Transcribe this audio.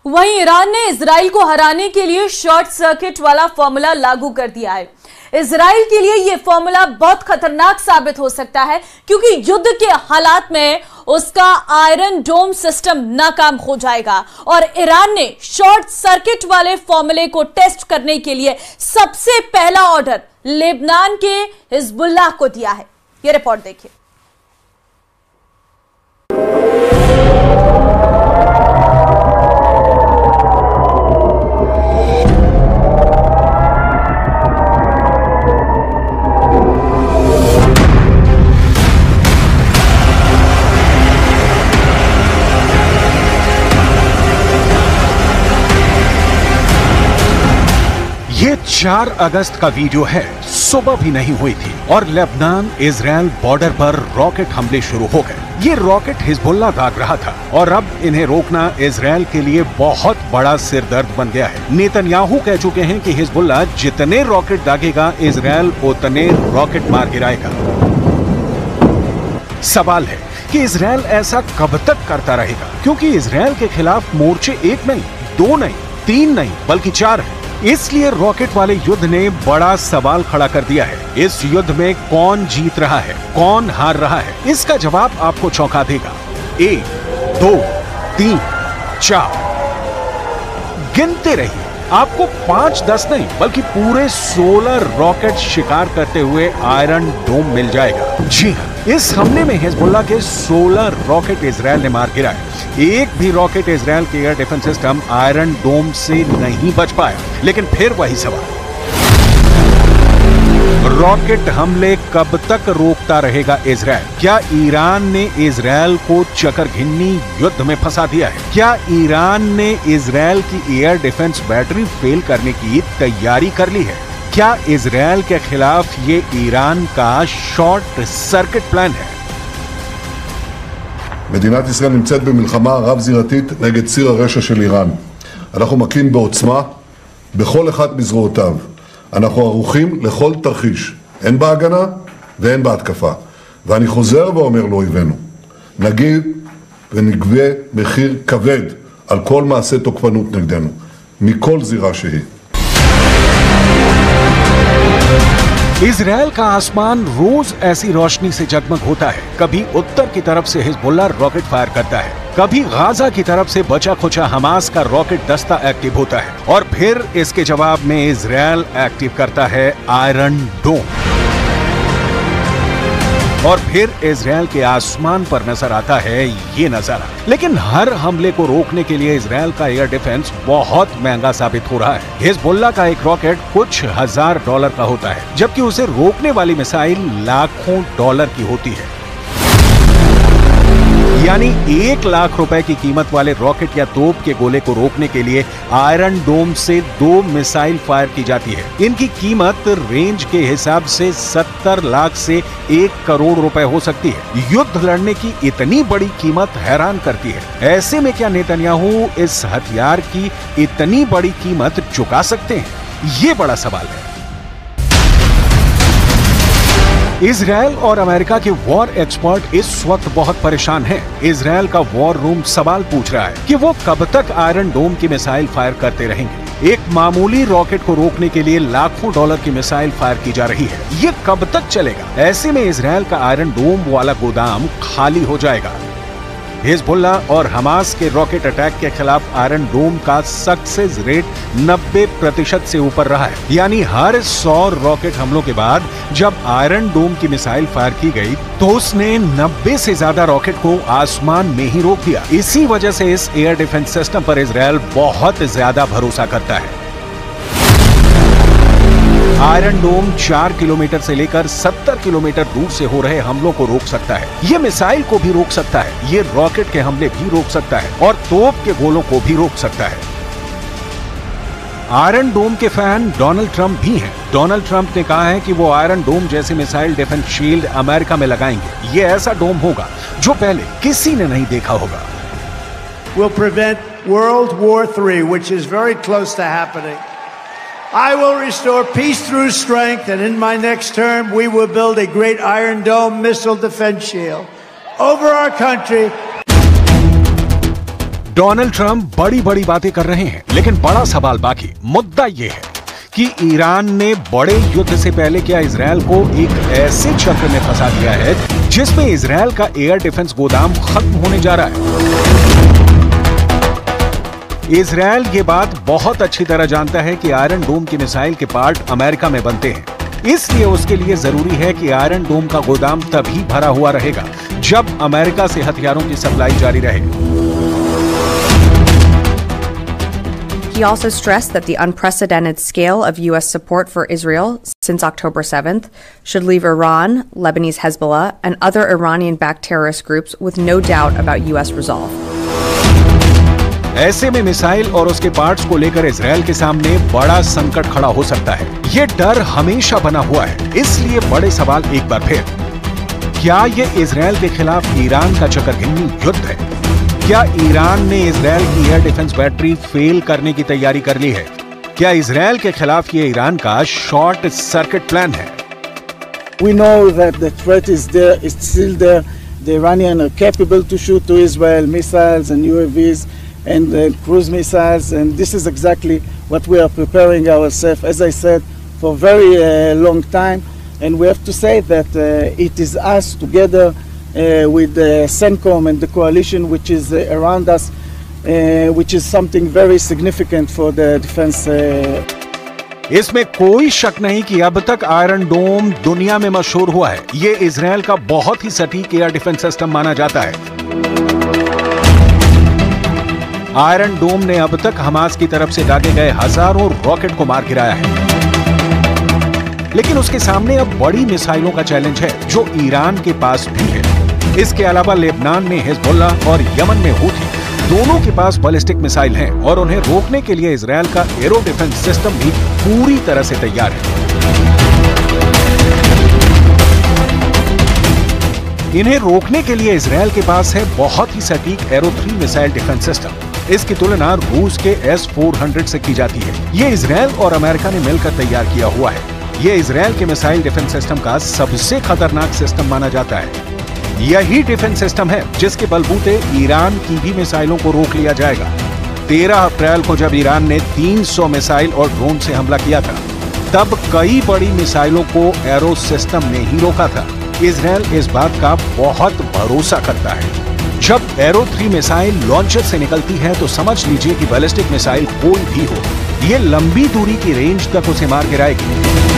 वहीं ईरान ने इजराइल को हराने के लिए शॉर्ट सर्किट वाला फॉर्मूला लागू कर दिया है। इजराइल के लिए यह फॉर्मूला बहुत खतरनाक साबित हो सकता है क्योंकि युद्ध के हालात में उसका आयरन डोम सिस्टम नाकाम हो जाएगा और ईरान ने शॉर्ट सर्किट वाले फॉर्मूले को टेस्ट करने के लिए सबसे पहला ऑर्डर लेबनान के हिजबुल्लाह को दिया है। यह रिपोर्ट देखिए। ये 4 अगस्त का वीडियो है। सुबह भी नहीं हुई थी और लेबनान इजराइल बॉर्डर पर रॉकेट हमले शुरू हो गए। ये रॉकेट हिजबुल्लाह दाग रहा था और अब इन्हें रोकना इजराइल के लिए बहुत बड़ा सिरदर्द बन गया है। नेतन्याहू कह चुके हैं कि हिजबुल्लाह जितने रॉकेट दागेगा इजराइल उतने रॉकेट मार गिराएगा। सवाल है कि इजराइल ऐसा कब तक करता रहेगा, क्योंकि इजराइल के खिलाफ मोर्चे 1 नहीं, 2 नहीं, 3 नहीं बल्कि 4 है। इसलिए रॉकेट वाले युद्ध ने बड़ा सवाल खड़ा कर दिया है। इस युद्ध में कौन जीत रहा है, कौन हार रहा है, इसका जवाब आपको चौंका देगा। 1, 2, 3, 4 गिनते रहिए। आपको 5, 10 नहीं बल्कि पूरे 16 रॉकेट शिकार करते हुए आयरन डोम मिल जाएगा। जी हाँ, इस हमले में हिजबुल्लाह के 16 रॉकेट इजराइल ने मार गिराए। एक भी रॉकेट इजराइल के एयर डिफेंस सिस्टम आयरन डोम से नहीं बच पाया। लेकिन फिर वही सवाल, रॉकेट हमले कब तक रोकता रहेगा इजराइल? क्या ईरान ने इजराइल को चकरघिन्नी युद्ध में फंसा दिया है? क्या ईरान ने इजराइल की एयर डिफेंस बैटरी फेल करने की तैयारी कर ली है? क्या इजराइल के खिलाफ ये ईरान का शॉर्ट सर्किट प्लान है? מדינת ישראל נמצאת במלחמה רב-זירתית נגד ציר הרשע של איראן. אנחנו מכים בעוצמה בכל אחד מזרועותיו. אנחנו ערוכים לכל תרחיש, הן בהגנה והן בהתקפה. ואני חוזר ואומר לאויבינו, נגיד ונגבה מחיר כבד על כל מעשה תוקפנות נגדנו, מכל זירה שהיא. इजराइल का आसमान रोज ऐसी रोशनी से जगमग होता है। कभी उत्तर की तरफ से हिजबुल्लाह रॉकेट फायर करता है, कभी गाजा की तरफ से बचा खुचा हमास का रॉकेट दस्ता एक्टिव होता है और फिर इसके जवाब में इजराइल एक्टिव करता है आयरन डोम। और फिर इजराइल के आसमान पर नजर आता है ये नजारा। लेकिन हर हमले को रोकने के लिए इजराइल का एयर डिफेंस बहुत महंगा साबित हो रहा है। हिजबुल्लाह का एक रॉकेट कुछ $1000 का होता है, जबकि उसे रोकने वाली मिसाइल लाखों डॉलर की होती है। यानी 1 लाख रुपए की कीमत वाले रॉकेट या तोप के गोले को रोकने के लिए आयरन डोम से 2 मिसाइल फायर की जाती है। इनकी कीमत रेंज के हिसाब से 70 लाख से 1 करोड़ रुपए हो सकती है। युद्ध लड़ने की इतनी बड़ी कीमत हैरान करती है। ऐसे में क्या नेतन्याहू इस हथियार की इतनी बड़ी कीमत चुका सकते हैं? ये बड़ा सवाल है। इजराइल और अमेरिका के वॉर एक्सपर्ट इस वक्त बहुत परेशान हैं। इजराइल का वॉर रूम सवाल पूछ रहा है कि वो कब तक आयरन डोम की मिसाइल फायर करते रहेंगे। एक मामूली रॉकेट को रोकने के लिए लाखों डॉलर की मिसाइल फायर की जा रही है। ये कब तक चलेगा? ऐसे में इजराइल का आयरन डोम वाला गोदाम खाली हो जाएगा। हिजबुल्लाह और हमास के रॉकेट अटैक के खिलाफ आयरन डोम का सक्सेस रेट 90% से ऊपर रहा है। यानी हर 100 रॉकेट हमलों के बाद जब आयरन डोम की मिसाइल फायर की गई तो उसने 90 से ज्यादा रॉकेट को आसमान में ही रोक दिया। इसी वजह से इस एयर डिफेंस सिस्टम पर इजराइल बहुत ज्यादा भरोसा करता है। आयरन डोम 4 किलोमीटर से लेकर 70 किलोमीटर दूर से हो रहे हमलों को रोक सकता है। ये मिसाइल को भी रोक सकता है, ये रॉकेट के हमले भी रोक सकता है और तोप के गोलों को भी रोक सकता है। आयरन डोम के फैन डोनाल्ड ट्रंप भी हैं। डोनाल्ड ट्रंप ने कहा है कि वो आयरन डोम जैसे मिसाइल डिफेंस शील्ड अमेरिका में लगाएंगे। ये ऐसा डोम होगा जो पहले किसी ने नहीं देखा होगा। Will prevent World War III, which is very close to happening. I will restore peace through strength, and in my next term, we will build a great Iron Dome missile defense shield over our country. Donald Trump बड़ी बड़ी बातें कर रहे हैं, लेकिन बड़ा सवाल बाकी। मुद्दा यह है कि ईरान ने बड़े युद्ध से पहले क्या इजरायल को एक ऐसे चक्र में फंसा दिया है जिसमें इजरायल का एयर डिफेंस गोदाम खत्म होने जा रहा है। इजरायल ये बात बहुत अच्छी तरह जानता है कि आयरन डोम की मिसाइल के पार्ट अमेरिका में बनते हैं, इसलिए उसके लिए जरूरी है कि आयरन डोम का गोदाम तभी भरा हुआ रहेगा जब अमेरिका से हथियारों की सप्लाई जारी रहेगी। He also stressed that the unprecedented scale of U.S. support for Israel since October 7th should leave Iran, Lebanese Hezbollah, and other Iranian-backed terrorist groups with no doubt about U.S. resolve. ऐसे में missile और उसके parts को लेकर Israel के सामने बड़ा संकट खड़ा हो सकता है। ये डर हमेशा बना हुआ है, इसलिए बड़े सवाल एक बार फिर, क्या ये इजरायल के खिलाफ ईरान का चक्करघिन्नी युद्ध है? क्या ईरान ने इजरायल की एयर डिफेंस बैटरी फेल करने की तैयारी कर ली है? क्या इजरायल के खिलाफ ये ईरान का शॉर्ट सर्किट प्लान है? We know that the threat is there, it's still there. The Iranians are capable to shoot to Israel missiles and UAVs and cruise missiles, and this is exactly what we are preparing ourselves, as I said, for a very long time. And we have to say that it is us together with CENTCOM and the coalition which is around us, which is something very significant for the defense. इसमें कोई शक नहीं कि अब तक iron डोम दुनिया में मशहूर हुआ है। ये इजरायल का बहुत ही सटीक एयर डिफेंस सिस्टम माना जाता है। आयरन डोम ने अब तक हमास की तरफ से दागे गए हजारों रॉकेट को मार गिराया है, लेकिन उसके सामने अब बड़ी मिसाइलों का चैलेंज है जो ईरान के पास भी है। इसके अलावा लेबनान में हिजबुल्ला और यमन में हूथी, दोनों के पास बैलिस्टिक मिसाइल हैं और उन्हें रोकने के लिए इजरायल का एरो डिफेंस सिस्टम भी पूरी तरह से तैयार है। इन्हें रोकने के लिए इजरायल के पास है बहुत ही सटीक एरो 3 मिसाइल डिफेंस सिस्टम। इसकी तुलना रूस के S-400 से की जाती है। ये इजरायल और अमेरिका ने मिलकर तैयार किया हुआ है। ये इजरायल के मिसाइल डिफेंस सिस्टम का सबसे खतरनाक सिस्टम माना जाता है। यही डिफेंस सिस्टम है जिसके बलबूते ईरान की भी मिसाइलों को रोक लिया जाएगा। 13 अप्रैल को जब ईरान ने 300 मिसाइल और ड्रोन से हमला किया था, तब कई बड़ी मिसाइलों को एरो सिस्टम ने ही रोका था। इजरायल इस बात का बहुत भरोसा करता है। जब एरो 3 मिसाइल लॉन्चर से निकलती है तो समझ लीजिए कि बैलिस्टिक मिसाइल कोई भी हो, ये लंबी दूरी की रेंज तक उसे मार गिराएगी।